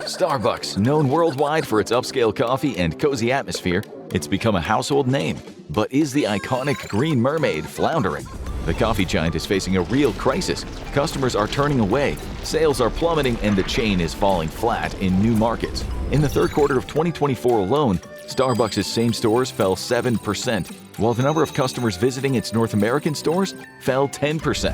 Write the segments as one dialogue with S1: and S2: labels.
S1: Starbucks, known worldwide for its upscale coffee and cozy atmosphere, it's become a household name. But is the iconic Green Mermaid floundering? The coffee giant is facing a real crisis. Customers are turning away, sales are plummeting, and the chain is falling flat in new markets. In the third quarter of 2024 alone, Starbucks' same stores fell 7%, while the number of customers visiting its North American stores fell 10%.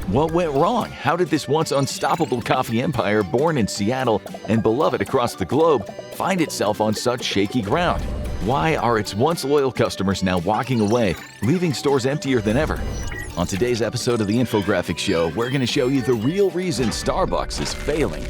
S1: What went wrong? How did this once unstoppable coffee empire, born in Seattle and beloved across the globe, find itself on such shaky ground? Why are its once loyal customers now walking away, leaving stores emptier than ever? On today's episode of the Infographics Show, we're going to show you the real reason Starbucks is failing.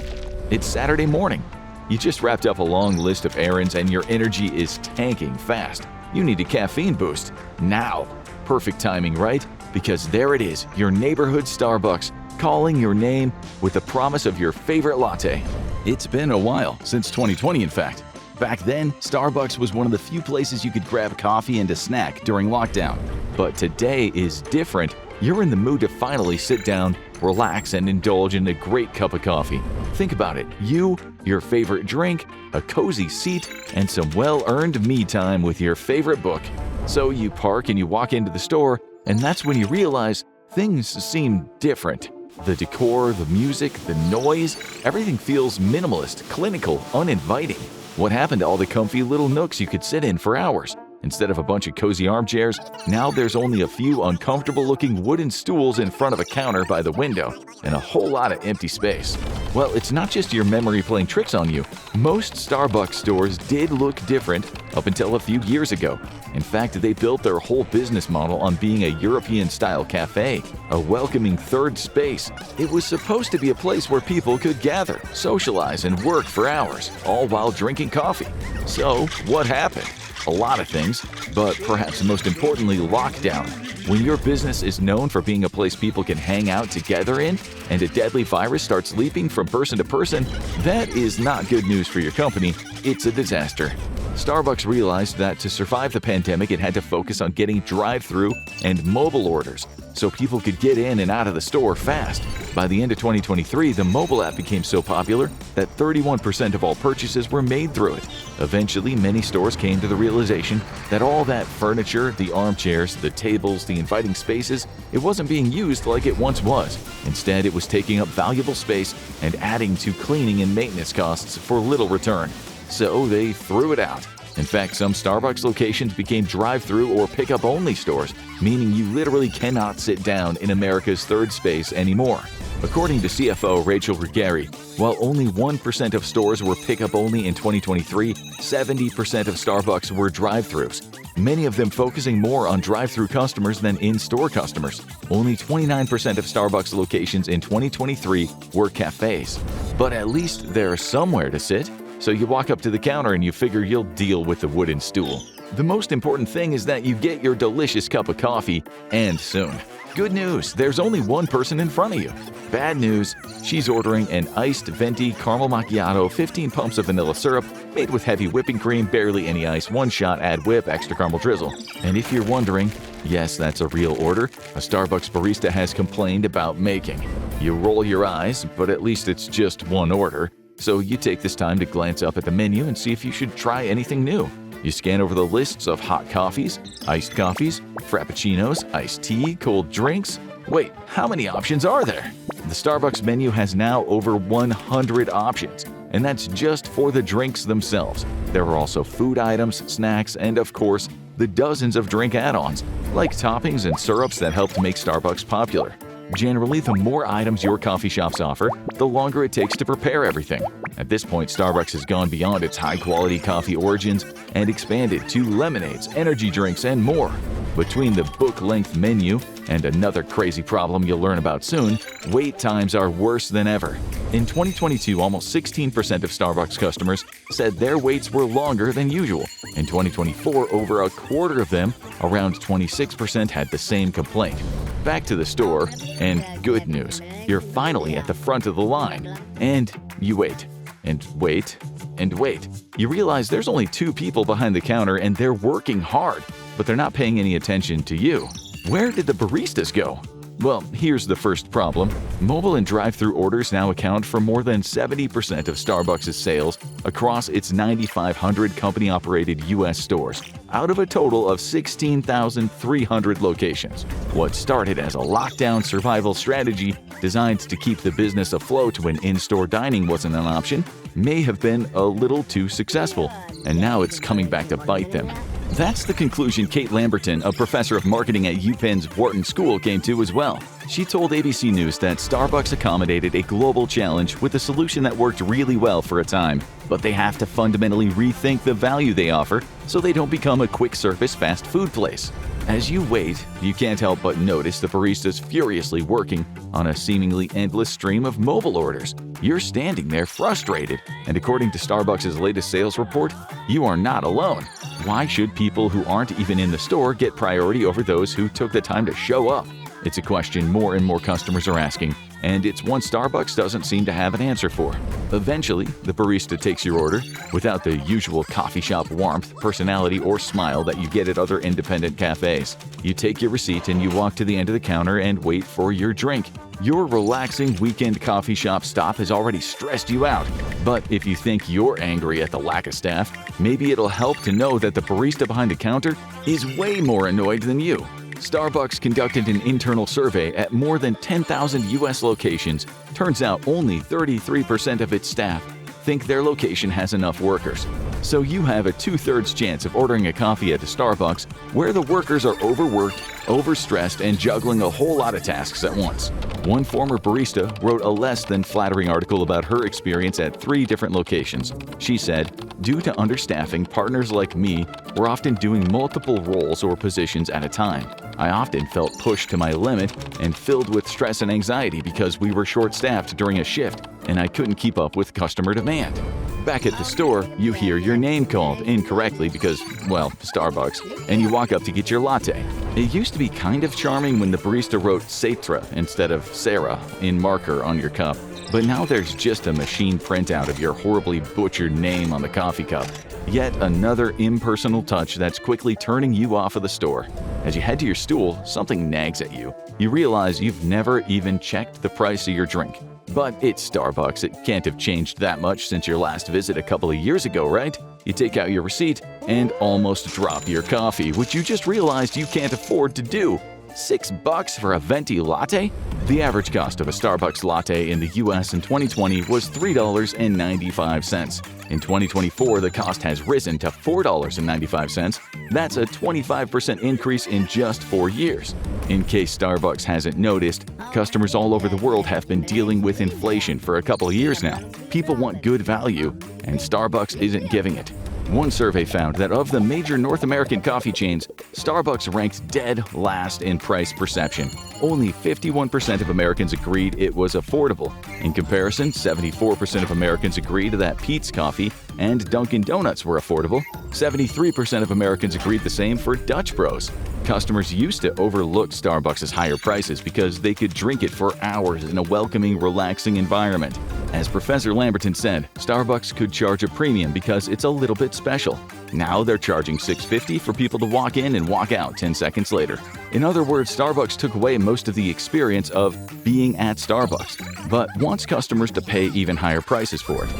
S1: It's Saturday morning. You just wrapped up a long list of errands and your energy is tanking fast. You need a caffeine boost. Now. Perfect timing, right? Because there it is, your neighborhood Starbucks, calling your name with the promise of your favorite latte. It's been a while, since 2020 in fact. Back then, Starbucks was one of the few places you could grab coffee and a snack during lockdown. But today is different. You're in the mood to finally sit down, relax, and indulge in a great cup of coffee. Think about it. You, your favorite drink, a cozy seat, and some well-earned me time with your favorite book. So you park and you walk into the store, and that's when you realize things seem different. The decor, the music, the noise, everything feels minimalist, clinical, uninviting. What happened to all the comfy little nooks you could sit in for hours? Instead of a bunch of cozy armchairs, now there's only a few uncomfortable-looking wooden stools in front of a counter by the window, and a whole lot of empty space. Well, it's not just your memory playing tricks on you. Most Starbucks stores did look different up until a few years ago. In fact, they built their whole business model on being a European-style cafe, a welcoming third space. It was supposed to be a place where people could gather, socialize, and work for hours, all while drinking coffee. So, what happened? A lot of things, but perhaps most importantly, lockdown. When your business is known for being a place people can hang out together in, and a deadly virus starts leaping from person to person, that is not good news for your company, it's a disaster. Starbucks realized that to survive the pandemic, it had to focus on getting drive-through and mobile orders so people could get in and out of the store fast. By the end of 2023, the mobile app became so popular that 31% of all purchases were made through it. Eventually, many stores came to the realization that all that furniture, the armchairs, the tables, the inviting spaces, it wasn't being used like it once was. Instead, it was taking up valuable space and adding to cleaning and maintenance costs for little return. So they threw it out. In fact, some Starbucks locations became drive-through or pickup-only stores, meaning you literally cannot sit down in America's third space anymore. According to CFO Rachel Ruggeri, while only 1% of stores were pickup-only in 2023, 70% of Starbucks were drive-thrus, many of them focusing more on drive-through customers than in-store customers. Only 29% of Starbucks locations in 2023 were cafes. But at least there's somewhere to sit. So you walk up to the counter and you figure you'll deal with the wooden stool. The most important thing is that you get your delicious cup of coffee, and soon. Good news, there's only one person in front of you. Bad news, she's ordering an iced venti caramel macchiato, 15 pumps of vanilla syrup, made with heavy whipping cream, barely any ice, one shot, add whip, extra caramel drizzle. And if you're wondering, yes, that's a real order a Starbucks barista has complained about making. You roll your eyes, but at least it's just one order. So you take this time to glance up at the menu and see if you should try anything new. You scan over the lists of hot coffees, iced coffees, frappuccinos, iced tea, cold drinks. Wait, how many options are there? The Starbucks menu has now over 100 options, and that's just for the drinks themselves. There are also food items, snacks, and of course, the dozens of drink add-ons, like toppings and syrups that help to make Starbucks popular. Generally, the more items your coffee shops offer, the longer it takes to prepare everything. At this point, Starbucks has gone beyond its high-quality coffee origins and expanded to lemonades, energy drinks, and more. Between the book-length menu and another crazy problem you'll learn about soon, wait times are worse than ever. In 2022, almost 16% of Starbucks customers said their waits were longer than usual. In 2024, over a quarter of them, around 26%, had the same complaint. Back to the store, and good news, you're finally at the front of the line. And you wait, and wait, and wait. You realize there's only 2 people behind the counter and they're working hard, but they're not paying any attention to you. Where did the baristas go? Well, here's the first problem. Mobile and drive-thru orders now account for more than 70% of Starbucks' sales across its 9,500 company-operated U.S. stores, out of a total of 16,300 locations. What started as a lockdown survival strategy designed to keep the business afloat when in-store dining wasn't an option may have been a little too successful, and now it's coming back to bite them. That's the conclusion Kate Lamberton, a professor of marketing at UPenn's Wharton School, came to as well. She told ABC News that Starbucks accommodated a global challenge with a solution that worked really well for a time, but they have to fundamentally rethink the value they offer so they don't become a quick-service fast food place. As you wait, you can't help but notice the baristas furiously working on a seemingly endless stream of mobile orders. You're standing there frustrated, and according to Starbucks' latest sales report, you are not alone. Why should people who aren't even in the store get priority over those who took the time to show up? It's a question more and more customers are asking, and it's one Starbucks doesn't seem to have an answer for. Eventually, the barista takes your order without the usual coffee shop warmth, personality, or smile that you get at other independent cafes. You take your receipt and you walk to the end of the counter and wait for your drink. Your relaxing weekend coffee shop stop has already stressed you out. But if you think you're angry at the lack of staff, maybe it'll help to know that the barista behind the counter is way more annoyed than you. Starbucks conducted an internal survey at more than 10,000 U.S. locations. Turns out only 33% of its staff think their location has enough workers. So you have a 2/3 chance of ordering a coffee at a Starbucks where the workers are overworked, overstressed, and juggling a whole lot of tasks at once. One former barista wrote a less than flattering article about her experience at 3 different locations. She said, "Due to understaffing, partners like me were often doing multiple roles or positions at a time. I often felt pushed to my limit and filled with stress and anxiety because we were short-staffed during a shift and I couldn't keep up with customer demand." Back at the store, you hear your name called incorrectly because, well, Starbucks, and you walk up to get your latte. It used to be kind of charming when the barista wrote Saitra instead of Sarah in marker on your cup, but now there's just a machine printout of your horribly butchered name on the coffee cup. Yet another impersonal touch that's quickly turning you off of the store. As you head to your stool, something nags at you. You realize you've never even checked the price of your drink. But it's Starbucks, it can't have changed that much since your last visit a couple of years ago, right? You take out your receipt and almost drop your coffee, which you just realized you can't afford to do. $6 for a venti latte? The average cost of a Starbucks latte in the US in 2020 was $3.95. In 2024, the cost has risen to $4.95. That's a 25% increase in just 4 years. In case Starbucks hasn't noticed, customers all over the world have been dealing with inflation for a couple of years now. People want good value, and Starbucks isn't giving it. One survey found that of the major North American coffee chains, Starbucks ranked dead last in price perception. Only 51% of Americans agreed it was affordable. In comparison, 74% of Americans agreed that Peet's Coffee and Dunkin' Donuts were affordable. 73% of Americans agreed the same for Dutch Bros. Customers used to overlook Starbucks' higher prices because they could drink it for hours in a welcoming, relaxing environment. As Professor Lamberton said, Starbucks could charge a premium because it's a little bit special. Now they're charging $6.50 for people to walk in and walk out 10 seconds later. In other words, Starbucks took away most of the experience of being at Starbucks, but wants customers to pay even higher prices for it.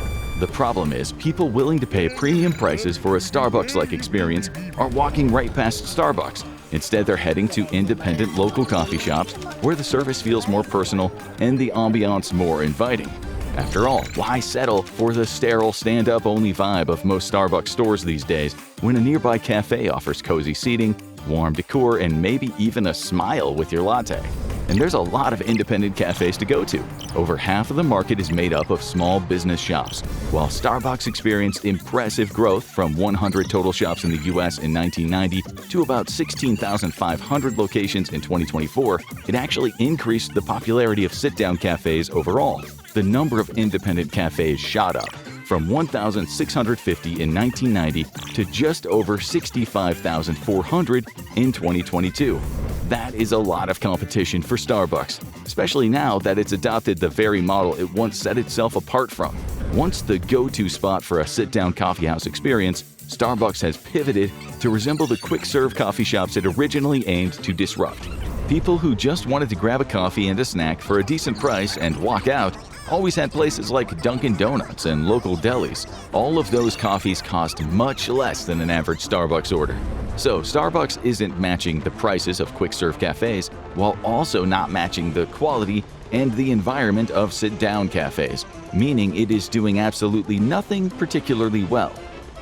S1: The problem is, people willing to pay premium prices for a Starbucks-like experience are walking right past Starbucks. Instead, they're heading to independent local coffee shops where the service feels more personal and the ambiance more inviting. After all, why settle for the sterile stand-up-only vibe of most Starbucks stores these days when a nearby cafe offers cozy seating, warm decor, and maybe even a smile with your latte? And there's a lot of independent cafes to go to. Over half of the market is made up of small business shops. While Starbucks experienced impressive growth from 100 total shops in the U.S. in 1990 to about 16,500 locations in 2024, it actually increased the popularity of sit-down cafes overall. The number of independent cafes shot up from 1,650 in 1990 to just over 65,400 in 2022. That is a lot of competition for Starbucks, especially now that it's adopted the very model it once set itself apart from. Once the go-to spot for a sit-down coffeehouse experience, Starbucks has pivoted to resemble the quick-serve coffee shops it originally aimed to disrupt. People who just wanted to grab a coffee and a snack for a decent price and walk out always had places like Dunkin' Donuts and local delis. All of those coffees cost much less than an average Starbucks order. So Starbucks isn't matching the prices of quick-serve cafes while also not matching the quality and the environment of sit-down cafes, meaning it is doing absolutely nothing particularly well.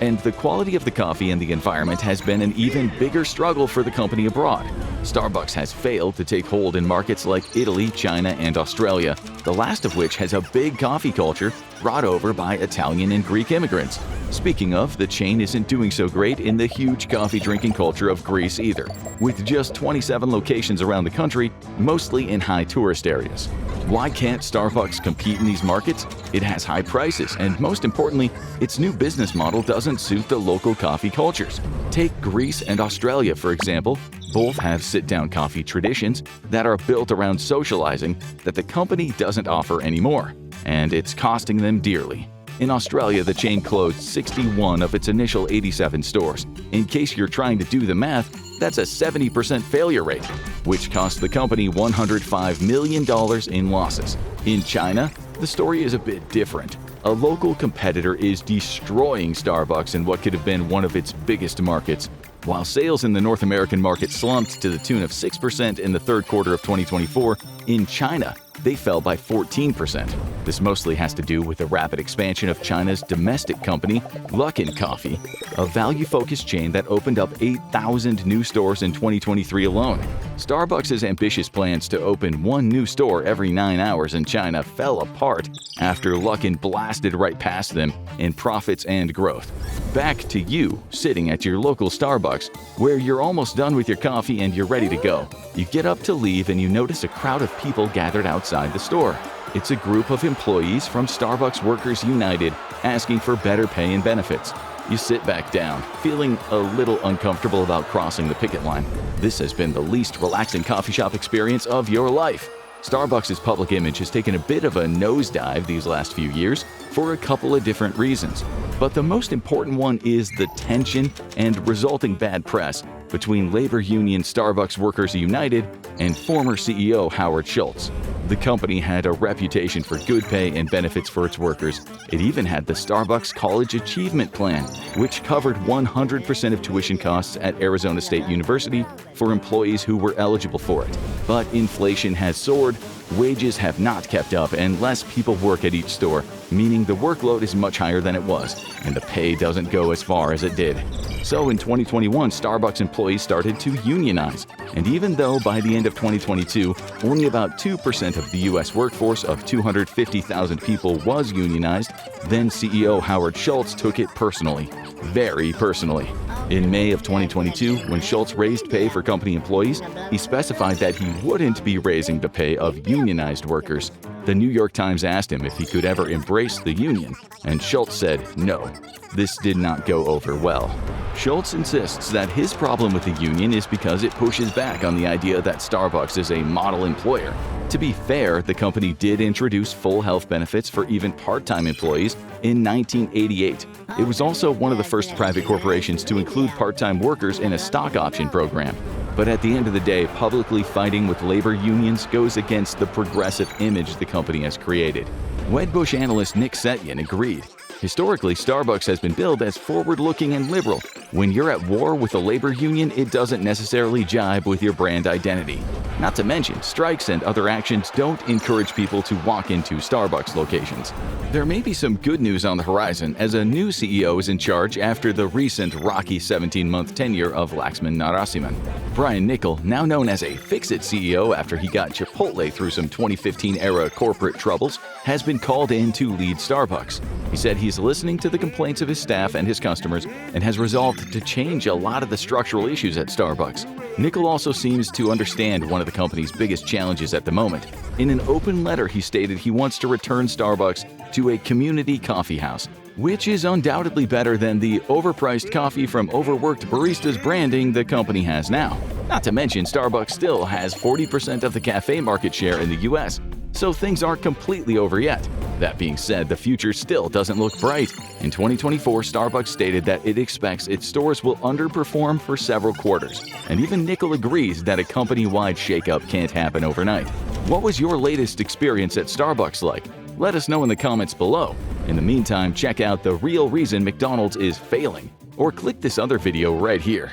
S1: And the quality of the coffee and the environment has been an even bigger struggle for the company abroad. Starbucks has failed to take hold in markets like Italy, China, and Australia, the last of which has a big coffee culture brought over by Italian and Greek immigrants. Speaking of, the chain isn't doing so great in the huge coffee drinking culture of Greece either, with just 27 locations around the country, mostly in high tourist areas. Why can't Starbucks compete in these markets? It has high prices, and most importantly, its new business model doesn't suit the local coffee cultures. Take Greece and Australia, for example. Both have sit-down coffee traditions that are built around socializing that the company doesn't offer anymore, and it's costing them dearly. In Australia, the chain closed 61 of its initial 87 stores. In case you're trying to do the math, that's a 70% failure rate, which cost the company $105 million in losses. In China, the story is a bit different. A local competitor is destroying Starbucks in what could have been one of its biggest markets. While sales in the North American market slumped to the tune of 6% in the third quarter of 2024, in China, they fell by 14%. This mostly has to do with the rapid expansion of China's domestic company, Luckin Coffee, a value-focused chain that opened up 8,000 new stores in 2023 alone. Starbucks' ambitious plans to open one new store every 9 hours in China fell apart after Luckin blasted right past them in profits and growth. Back to you, sitting at your local Starbucks, where you're almost done with your coffee and you're ready to go. You get up to leave and you notice a crowd of people gathered outside the store. It's a group of employees from Starbucks Workers United asking for better pay and benefits. You sit back down, feeling a little uncomfortable about crossing the picket line. This has been the least relaxing coffee shop experience of your life. Starbucks' public image has taken a bit of a nosedive these last few years for a couple of different reasons. But the most important one is the tension and resulting bad press between labor union Starbucks Workers United and former CEO Howard Schultz. The company had a reputation for good pay and benefits for its workers. It even had the Starbucks College Achievement Plan, which covered 100% of tuition costs at Arizona State University for employees who were eligible for it. But inflation has soared, wages have not kept up, and less people work at each store, meaning the workload is much higher than it was, and the pay doesn't go as far as it did. So in 2021, Starbucks employees started to unionize. And even though by the end of 2022, only about 2% of the U.S. workforce of 250,000 people was unionized, then CEO Howard Schultz took it personally. Very personally. In May of 2022, when Schultz raised pay for company employees, he specified that he wouldn't be raising the pay of unionized workers. The New York Times asked him if he could ever embrace the union, and Schultz said no. This did not go over well. Schultz insists that his problem with the union is because it pushes back on the idea that Starbucks is a model employer. To be fair, the company did introduce full health benefits for even part-time employees in 1988. It was also one of the first private corporations to include part-time workers in a stock option program. But at the end of the day, publicly fighting with labor unions goes against the progressive image the company has created. Wedbush analyst Nick Setyan agreed. Historically, Starbucks has been billed as forward-looking and liberal. When you're at war with a labor union, it doesn't necessarily jibe with your brand identity. Not to mention, strikes and other actions don't encourage people to walk into Starbucks locations. There may be some good news on the horizon as a new CEO is in charge after the recent rocky 17-month tenure of Laxman Narasimhan. Brian Niccol, now known as a Fix-It CEO after he got Chipotle through some 2015-era corporate troubles, has been called in to lead Starbucks. He said he's listening to the complaints of his staff and his customers and has resolved to change a lot of the structural issues at Starbucks. Niccol also seems to understand one of the company's biggest challenges at the moment. In an open letter, he stated he wants to return Starbucks to a community coffee house, which is undoubtedly better than the overpriced coffee from overworked baristas branding the company has now. Not to mention, Starbucks still has 40% of the cafe market share in the US, so things aren't completely over yet. That being said, the future still doesn't look bright. In 2024, Starbucks stated that it expects its stores will underperform for several quarters, and even Nickel agrees that a company-wide shakeup can't happen overnight. What was your latest experience at Starbucks like? Let us know in the comments below. In the meantime, check out The Real Reason McDonald's is Failing, or click this other video right here.